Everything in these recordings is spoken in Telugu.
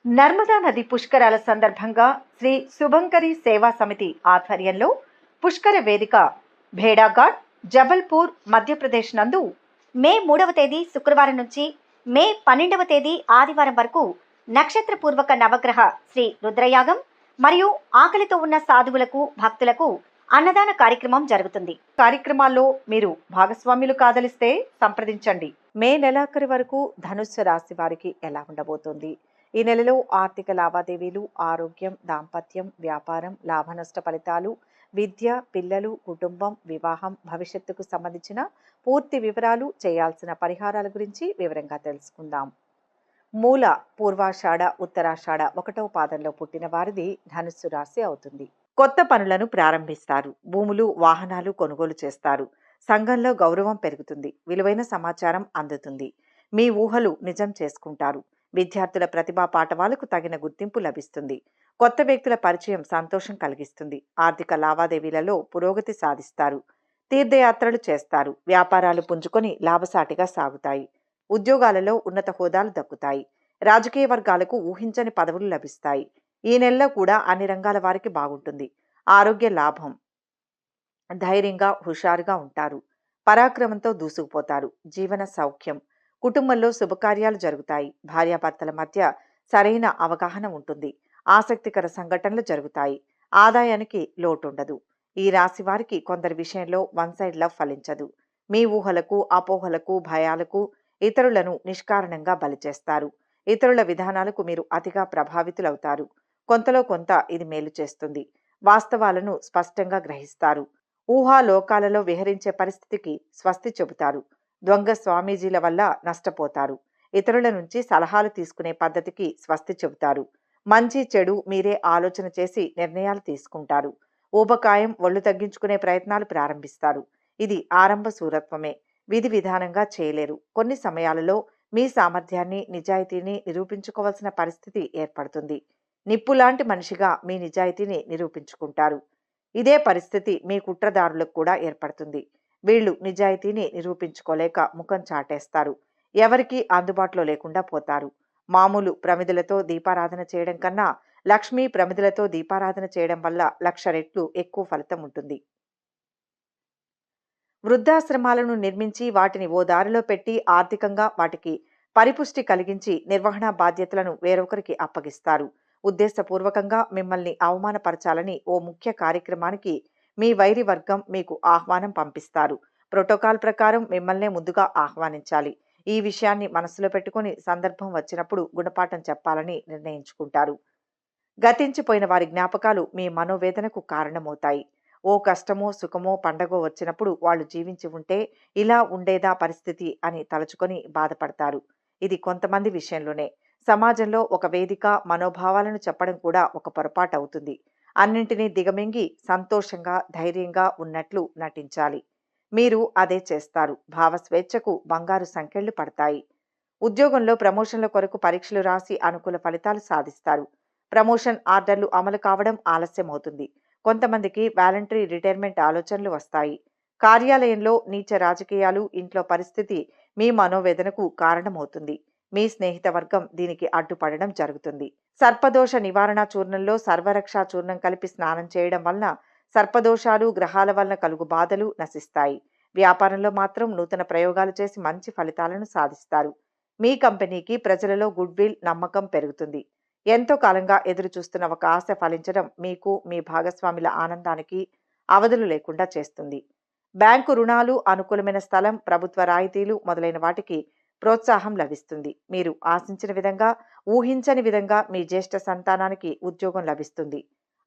నర్మదా నది పుష్కరాల సందర్భంగా శ్రీ శుభంకరి సేవా సమితి ఆధ్వర్యంలో పుష్కర వేదిక భేడాఘాట్ జబల్పూర్ మధ్యప్రదేశ్ నందు మే 3వ తేదీ శుక్రవారం నుంచి మే 12వ తేదీ ఆదివారం వరకు నక్షత్రపూర్వక నవగ్రహ శ్రీ రుద్రయాగం మరియు ఆకలితో ఉన్న సాధువులకు భక్తులకు అన్నదాన కార్యక్రమం జరుగుతుంది. కార్యక్రమాల్లో మీరు భాగస్వాములు కాదలిస్తే సంప్రదించండి. మే నెలాఖరు వరకు ధనుస్సు రాశి వారికి ఎలా ఉండబోతోంది? ఈ నెలలో ఆర్థిక లావాదేవీలు, ఆరోగ్యం, దాంపత్యం, వ్యాపారం, లాభనష్ట ఫలితాలు, విద్య, పిల్లలు, కుటుంబం, వివాహం, భవిష్యత్తుకు సంబంధించిన పూర్తి వివరాలు, చేయాల్సిన పరిహారాల గురించి వివరంగా తెలుసుకుందాం. మూల పూర్వాషాఢ, ఉత్తరాషాఢ 1వ పాదంలో పుట్టిన వారిది ధనుస్సు రాశి అవుతుంది. కొత్త పనులను ప్రారంభిస్తారు. భూములు, వాహనాలు కొనుగోలు చేస్తారు. సంఘంలో గౌరవం పెరుగుతుంది. విలువైన సమాచారం అందుతుంది. మీ ఊహలు నిజం చేసుకుంటారు. విద్యార్థుల ప్రతిభా పాఠవాలకు తగిన గుర్తింపు లభిస్తుంది. కొత్త వ్యక్తుల పరిచయం సంతోషం కలిగిస్తుంది. ఆర్థిక లావాదేవీలలో పురోగతి సాధిస్తారు. తీర్థయాత్రలు చేస్తారు. వ్యాపారాలు పుంజుకొని లాభసాటిగా సాగుతాయి. ఉద్యోగాలలో ఉన్నత హోదాలు దక్కుతాయి. రాజకీయ వర్గాలకు ఊహించని పదవులు లభిస్తాయి. ఈ నెలలో కూడా అన్ని రంగాల వారికి బాగుంటుంది. ఆరోగ్య లాభం. ధైర్యంగా, హుషారుగా ఉంటారు. పరాక్రమంతో దూసుకుపోతారు. జీవన సౌఖ్యం. కుటుంబంలో శుభకార్యాలు జరుగుతాయి. భార్యాభర్తల మధ్య సరైన అవగాహన ఉంటుంది. ఆసక్తికర సంఘటనలు జరుగుతాయి. ఆదాయానికి లోటుండదు. ఈ రాశి వారికి కొందరి విషయంలో వన్ సైడ్ లవ్ ఫలించదు. మీ ఊహలకు, అపోహలకు, భయాలకు ఇతరులను నిష్కారణంగా బలి చేస్తారు. ఇతరుల విధానాలకు మీరు అతిగా ప్రభావితులవుతారు. కొంతలో కొంత ఇది మేలు చేస్తుంది. వాస్తవాలను స్పష్టంగా గ్రహిస్తారు. ఊహాలోకాలలో విహరించే పరిస్థితికి స్వస్తి చెబుతారు. దొంగ స్వామీజీల వల్ల నష్టపోతారు. ఇతరుల నుంచి సలహాలు తీసుకునే పద్ధతికి స్వస్తి చెబుతారు. మంచి చెడు మీరే ఆలోచన చేసి నిర్ణయాలు తీసుకుంటారు. ఊబకాయం, ఒళ్ళు తగ్గించుకునే ప్రయత్నాలు ప్రారంభిస్తారు. ఇది ఆరంభ శూరత్వమే. విధి విధానంగా చేయలేరు. కొన్ని సమయాలలో మీ సామర్థ్యాన్ని, నిజాయితీని నిరూపించుకోవాల్సిన పరిస్థితి ఏర్పడుతుంది. నిప్పులాంటి మనిషిగా మీ నిజాయితీని నిరూపించుకుంటారు. ఇదే పరిస్థితి మీ కుట్రదారులకు కూడా ఏర్పడుతుంది. వీళ్ళు నిజాయితీని నిరూపించుకోలేక ముఖం చాటేస్తారు. ఎవరికీ అందుబాటులో లేకుండా పోతారు. మామూలు ప్రమిదలతో దీపారాధన చేయడం కన్నా లక్ష్మీ ప్రమిదలతో దీపారాధన చేయడం వల్ల 1,00,000 రెట్లు ఎక్కువ ఫలితం ఉంటుంది. వృద్ధాశ్రమాలను నిర్మించి వాటిని ఓ దారిలో పెట్టి ఆర్థికంగా వాటికి పరిపుష్టి కలిగించి నిర్వహణ బాధ్యతలను వేరొకరికి అప్పగిస్తారు. ఉద్దేశపూర్వకంగా మిమ్మల్ని అవమానపరచాలని ఓ ముఖ్య కార్యక్రమానికి మీ వైరి వర్గం మీకు ఆహ్వానం పంపిస్తారు. ప్రోటోకాల్ ప్రకారం మిమ్మల్నే ముందుగా ఆహ్వానించాలి. ఈ విషయాన్ని మనసులో పెట్టుకుని సందర్భం వచ్చినప్పుడు గుణపాఠం చెప్పాలని నిర్ణయించుకుంటారు. గతించిపోయిన వారి జ్ఞాపకాలు మీ మనోవేదనకు కారణమవుతాయి. ఓ కష్టమో, సుఖమో, పండగో వచ్చినప్పుడు వాళ్ళు జీవించి ఉంటే ఇలా ఉండేదా పరిస్థితి అని తలుచుకొని బాధపడతారు. ఇది కొంతమంది విషయంలోనే. సమాజంలో ఒక వేదిక మనోభావాలను చెప్పడం కూడా ఒక పొరపాటు అవుతుంది. అన్నింటినీ దిగమింగి సంతోషంగా, ధైర్యంగా ఉన్నట్లు నటించాలి. మీరు అదే చేస్తారు. భావస్వేచ్ఛకు బంగారు సంకెళ్లు పడతాయి. ఉద్యోగంలో ప్రమోషన్ల కొరకు పరీక్షలు రాసి అనుకూల ఫలితాలు సాధిస్తారు. ప్రమోషన్ ఆర్డర్లు అమలు కావడం ఆలస్యమవుతుంది. కొంతమందికి వాలంటరీ రిటైర్మెంట్ ఆలోచనలు వస్తాయి. కార్యాలయంలో నీచ రాజకీయాలు, ఇంట్లో పరిస్థితి మీ మనోవేదనకు కారణమవుతుంది. మీ స్నేహిత వర్గం దీనికి అడ్డుపడడం జరుగుతుంది. సర్పదోష నివారణ చూర్ణంలో సర్వరక్షా చూర్ణం కలిపి స్నానం చేయడం వలన సర్పదోషాలు, గ్రహాల వలన కలుగు బాధలు నశిస్తాయి. వ్యాపారంలో మాత్రం నూతన ప్రయోగాలు చేసి మంచి ఫలితాలను సాధిస్తారు. మీ కంపెనీకి ప్రజలలో గుడ్ విల్, నమ్మకం పెరుగుతుంది. ఎంతో కాలంగా ఎదురు చూస్తున్న ఒక ఆశ ఫలించడం మీకు, మీ భాగస్వాముల ఆనందానికి అవధులు లేకుండా చేస్తుంది. బ్యాంకు రుణాలు, అనుకూలమైన స్థలం, ప్రభుత్వ రాయితీలు మొదలైన వాటికి ప్రోత్సాహం లభిస్తుంది. మీరు ఆశించిన విధంగా, ఊహించని విధంగా మీ జ్యేష్ఠ సంతానానికి ఉద్యోగం లభిస్తుంది.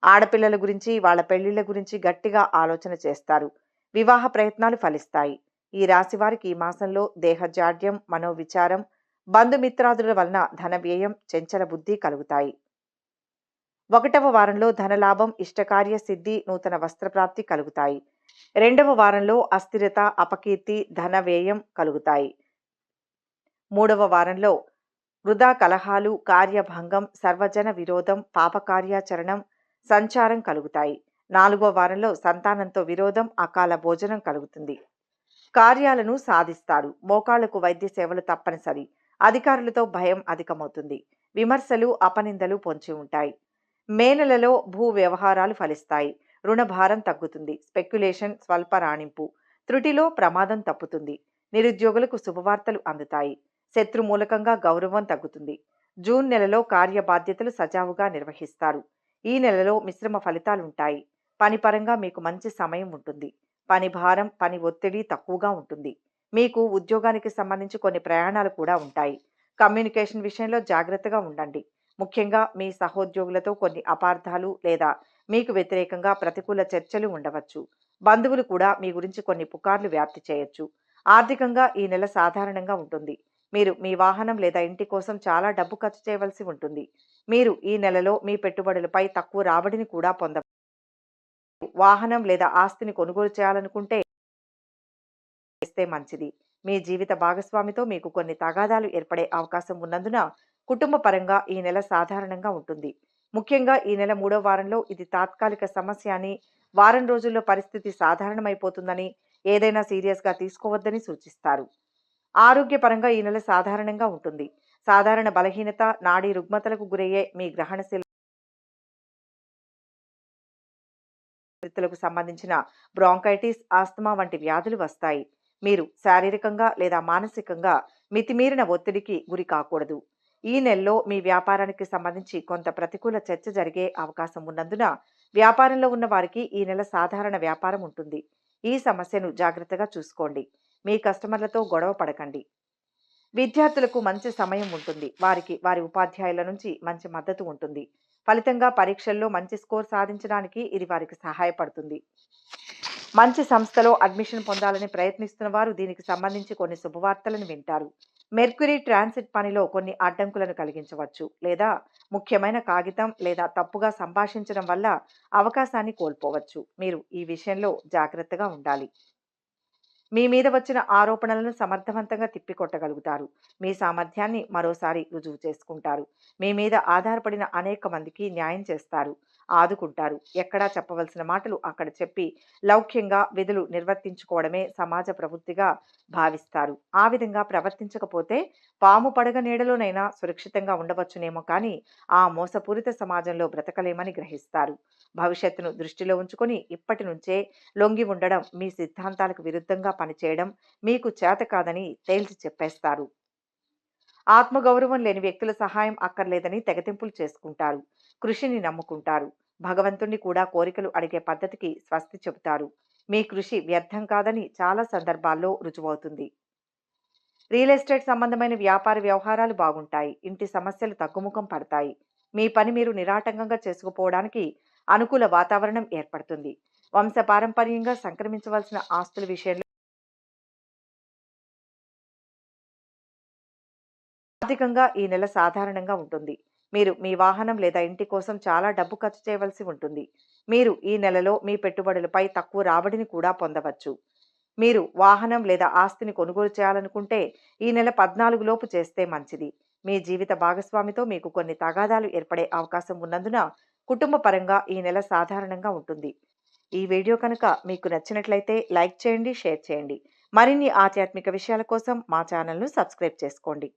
ఆడపిల్లల గురించి, వాళ్ళ పెళ్లిళ్ల గురించి గట్టిగా ఆలోచన చేస్తారు. వివాహ ప్రయత్నాలు ఫలిస్తాయి. ఈ రాశి వారికి ఈ మాసంలో దేహజాడ్యం, మనోవిచారం, బంధుమిత్రాదుల వలన ధన వ్యయం, చెంచల బుద్ధి కలుగుతాయి. 1వ వారంలో ధనలాభం, ఇష్టకార్య సిద్ధి, నూతన వస్త్రప్రాప్తి కలుగుతాయి. 2వ వారంలో అస్థిరత, అపకీర్తి, ధన వ్యయం కలుగుతాయి. 3వ వారంలో వృధా కలహాలు, కార్యభంగం, సర్వజన విరోధం, పాపకార్యాచరణం, సంచారం కలుగుతాయి. 4వ వారంలో సంతానంతో విరోధం, అకాల భోజనం కలుగుతుంది. కార్యాలను సాధిస్తారు. మోకాళ్లకు వైద్య సేవలు తప్పనిసరి. అధికారులతో భయం అధికమవుతుంది. విమర్శలు, అపనిందలు పొంచి ఉంటాయి. మే నెలలో భూ వ్యవహారాలు ఫలిస్తాయి. రుణ భారం తగ్గుతుంది. స్పెక్యులేషన్ స్వల్ప రాణింపు. త్రుటిలో ప్రమాదం తప్పుతుంది. నిరుద్యోగులకు శుభవార్తలు అందుతాయి. శత్రు మూలకంగా గౌరవం తగ్గుతుంది. జూన్ నెలలో కార్య బాధ్యతలు సజావుగా నిర్వహిస్తారు. ఈ నెలలో మిశ్రమ ఫలితాలుంటాయి. పనిపరంగా మీకు మంచి సమయం ఉంటుంది. పని భారం, పని ఒత్తిడి తక్కువగా ఉంటుంది. మీకు ఉద్యోగానికి సంబంధించి కొన్ని ప్రయాణాలు కూడా ఉంటాయి. కమ్యూనికేషన్ విషయంలో జాగ్రత్తగా ఉండండి. ముఖ్యంగా మీ సహోద్యోగులతో కొన్ని అపార్థాలు లేదా మీకు వ్యతిరేకంగా ప్రతికూల చర్చలు ఉండవచ్చు. బంధువులు కూడా మీ గురించి కొన్ని పుకార్లు వ్యాప్తి చేయొచ్చు. ఆర్థికంగా ఈ నెల సాధారణంగా ఉంటుంది. మీరు మీ వాహనం లేదా ఇంటి కోసం చాలా డబ్బు ఖర్చు చేయవలసి ఉంటుంది. మీరు ఈ నెలలో మీ పెట్టుబడులపై తక్కువ రాబడిని కూడా పొందవచ్చు. వాహనం లేదా ఆస్తిని కొనుగోలు చేయాలనుకుంటే చేస్తే మంచిది. మీ జీవిత భాగస్వామితో మీకు కొన్ని తగాదాలు ఏర్పడే అవకాశం ఉన్నందున కుటుంబ పరంగా ఈ నెల సాధారణంగా ఉంటుంది. ముఖ్యంగా ఈ నెల 3వ వారంలో ఇది తాత్కాలిక సమస్య అని, వారం రోజుల్లో పరిస్థితి సాధారణమైపోతుందని, ఏదైనా సీరియస్గా తీసుకోవద్దని సూచిస్తారు. ఆరోగ్యపరంగా ఈ నెల సాధారణంగా ఉంటుంది. సాధారణ బలహీనత, నాడీ రుగ్మతలకు గురయ్యే మీ గ్రహణశీల పరిస్థితులకు సంబంధించిన బ్రాంకైటిస్, ఆస్తమా వంటి వ్యాధులు వస్తాయి. మీరు శారీరకంగా లేదా మానసికంగా మితిమీరిన ఒత్తిడికి గురి కాకూడదు. ఈ నెలలో మీ వ్యాపారానికి సంబంధించి కొంత ప్రతికూల చర్చ జరిగే అవకాశం ఉన్నందున వ్యాపారంలో ఉన్న వారికి ఈ నెల సాధారణ వ్యాపారం ఉంటుంది. ఈ సమస్యను జాగ్రత్తగా చూసుకోండి. మీ కస్టమర్లతో గొడవ పడకండి. విద్యార్థులకు మంచి సమయం ఉంటుంది. వారికి వారి ఉపాధ్యాయుల నుంచి మంచి మద్దతు ఉంటుంది. ఫలితంగా పరీక్షల్లో మంచి స్కోర్ సాధించడానికి ఇది వారికి సహాయపడుతుంది. మంచి సంస్థలో అడ్మిషన్ పొందాలని ప్రయత్నిస్తున్న వారు దీనికి సంబంధించి కొన్ని శుభవార్తలను వింటారు. మెర్క్యూరీ ట్రాన్సిట్ పనిలో కొన్ని అడ్డంకులను కలిగించవచ్చు, లేదా ముఖ్యమైన కాగితం లేదా తప్పుగా సంభాషించడం వల్ల అవకాశాన్ని కోల్పోవచ్చు. మీరు ఈ విషయంలో జాగ్రత్తగా ఉండాలి. మీ మీద వచ్చిన ఆరోపణలను సమర్థవంతంగా తిప్పికొట్టగలుగుతారు. మీ సామర్థ్యాన్ని మరోసారి రుజువు చేసుకుంటారు. మీ మీద ఆధారపడిన అనేక మందికి న్యాయం చేస్తారు, ఆదుకుంటారు. ఎక్కడా చెప్పవలసిన మాటలు అక్కడ చెప్పి లౌక్యంగా విధులు నిర్వర్తించుకోవడమే సమాజ ప్రవృత్తిగా భావిస్తారు. ఆ విధంగా ప్రవర్తించకపోతే పాము పడగ నీడలోనైనా సురక్షితంగా ఉండవచ్చునేమో కానీ ఆ మోసపూరిత సమాజంలో బ్రతకలేమని గ్రహిస్తారు. భవిష్యత్తును దృష్టిలో ఉంచుకొని ఇప్పటి నుంచే లొంగి ఉండడం, మీ సిద్ధాంతాలకు విరుద్ధంగా పనిచేయడం మీకు చేత కాదని తేల్చి చెప్పేస్తారు. ఆత్మగౌరవం లేని వ్యక్తుల సహాయం అక్కర్లేదని తెగతింపులు చేసుకుంటారు. కృషిని నమ్ముకుంటారు. భగవంతుణ్ణి కూడా కోరికలు అడిగే పద్ధతికి స్వస్తి చెబుతారు. మీ కృషి వ్యర్థం కాదని చాలా సందర్భాల్లో రుజువవుతుంది. రియల్ ఎస్టేట్ సంబంధమైన వ్యాపార వ్యవహారాలు బాగుంటాయి. ఇంటి సమస్యలు తగ్గుముఖం పడతాయి. మీ పని మీరు నిరాటంకంగా చేసుకుపోవడానికి అనుకూల వాతావరణం ఏర్పడుతుంది. వంశపారంపర్యంగా సంక్రమించవలసిన ఆస్తుల విషయంలో ఆర్థికంగా ఈ నెల సాధారణంగా ఉంటుంది. మీరు మీ వాహనం లేదా ఇంటి కోసం చాలా డబ్బు ఖర్చు చేయవలసి ఉంటుంది. మీరు ఈ నెలలో మీ పెట్టుబడులపై తక్కువ రాబడిని కూడా పొందవచ్చు. మీరు వాహనం లేదా ఆస్తిని కొనుగోలు చేయాలనుకుంటే ఈ నెల 14 లోపు చేస్తే మంచిది. మీ జీవిత భాగస్వామితో మీకు కొన్ని తగాదాలు ఏర్పడే అవకాశం ఉన్నందున కుటుంబ పరంగా ఈ నెల సాధారణంగా ఉంటుంది. ఈ వీడియో కనుక మీకు నచ్చినట్లయితే లైక్ చేయండి, షేర్ చేయండి. మరిన్ని ఆధ్యాత్మిక విషయాల కోసం మా ఛానల్ను సబ్స్క్రైబ్ చేసుకోండి.